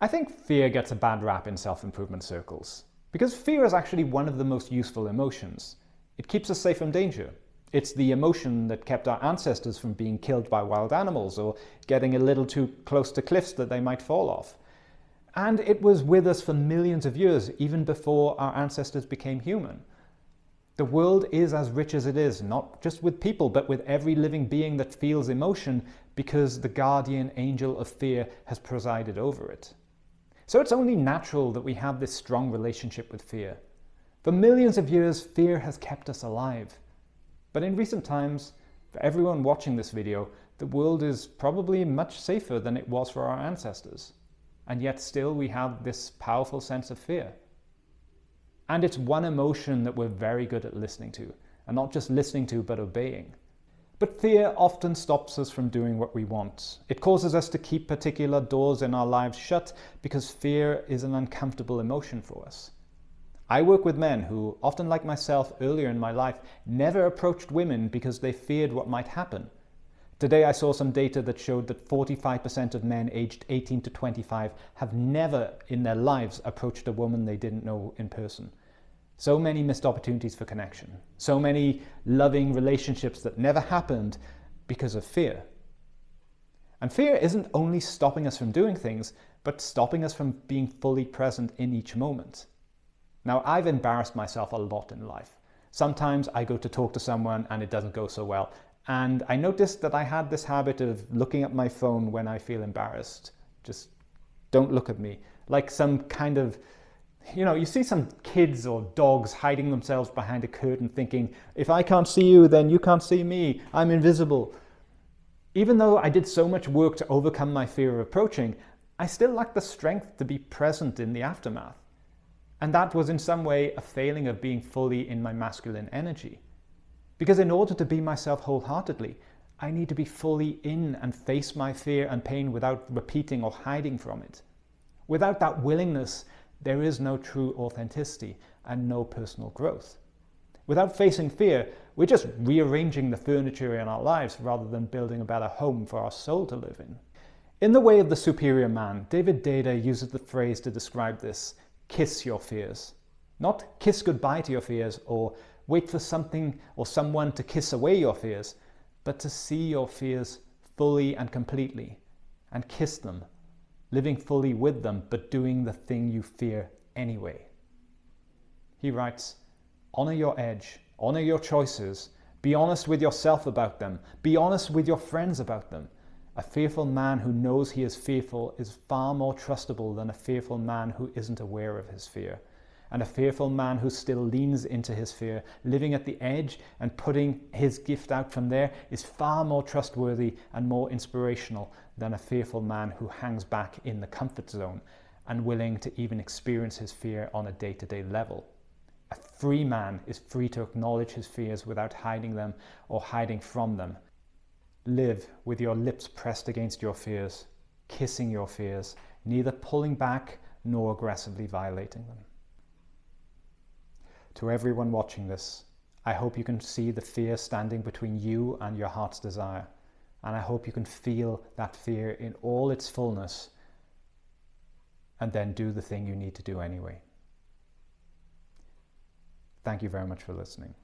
I think fear gets a bad rap in self-improvement circles, because fear is actually one of the most useful emotions. It keeps us safe from danger. It's the emotion that kept our ancestors from being killed by wild animals or getting a little too close to cliffs that they might fall off. And it was with us for millions of years, even before our ancestors became human. The world is as rich as it is, not just with people, but with every living being that feels emotion, because the guardian angel of fear has presided over it. So it's only natural that we have this strong relationship with fear. For millions of years, fear has kept us alive. But in recent times, for everyone watching this video, the world is probably much safer than it was for our ancestors. And yet still we have this powerful sense of fear. And it's one emotion that we're very good at listening to, and not just listening to, but obeying. But fear often stops us from doing what we want. It causes us to keep particular doors in our lives shut because fear is an uncomfortable emotion for us. I work with men who, often like myself earlier in my life, never approached women because they feared what might happen. Today I saw some data that showed that 45% of men aged 18 to 25 have never in their lives approached a woman they didn't know in person. So many missed opportunities for connection. So many loving relationships that never happened because of fear. And fear isn't only stopping us from doing things, but stopping us from being fully present in each moment. Now, I've embarrassed myself a lot in life. Sometimes I go to talk to someone and it doesn't go so well. And I noticed that I had this habit of looking at my phone when I feel embarrassed. Just don't look at me. Like some kind of, you see some kids or dogs hiding themselves behind a curtain thinking, if I can't see you, then you can't see me. I'm invisible. Even though I did so much work to overcome my fear of approaching, I still lacked the strength to be present in the aftermath. And that was in some way a failing of being fully in my masculine energy. Because in order to be myself wholeheartedly, I need to be fully in and face my fear and pain without repeating or hiding from it. Without that willingness, there is no true authenticity and no personal growth. Without facing fear, we're just rearranging the furniture in our lives rather than building a better home for our soul to live in. In The Way of the Superior Man, David Data uses the phrase to describe this: kiss your fears. Not kiss goodbye to your fears or wait for something or someone to kiss away your fears, but to see your fears fully and completely and kiss them, living fully with them, but doing the thing you fear anyway. He writes, honor your edge, honor your choices, be honest with yourself about them, be honest with your friends about them. A fearful man who knows he is fearful is far more trustable than a fearful man who isn't aware of his fear. And a fearful man who still leans into his fear, living at the edge and putting his gift out from there, is far more trustworthy and more inspirational than a fearful man who hangs back in the comfort zone and willing to even experience his fear on a day-to-day level. A free man is free to acknowledge his fears without hiding them or hiding from them. Live with your lips pressed against your fears, kissing your fears, neither pulling back nor aggressively violating them. To everyone watching this, I hope you can see the fear standing between you and your heart's desire. And I hope you can feel that fear in all its fullness and then do the thing you need to do anyway. Thank you very much for listening.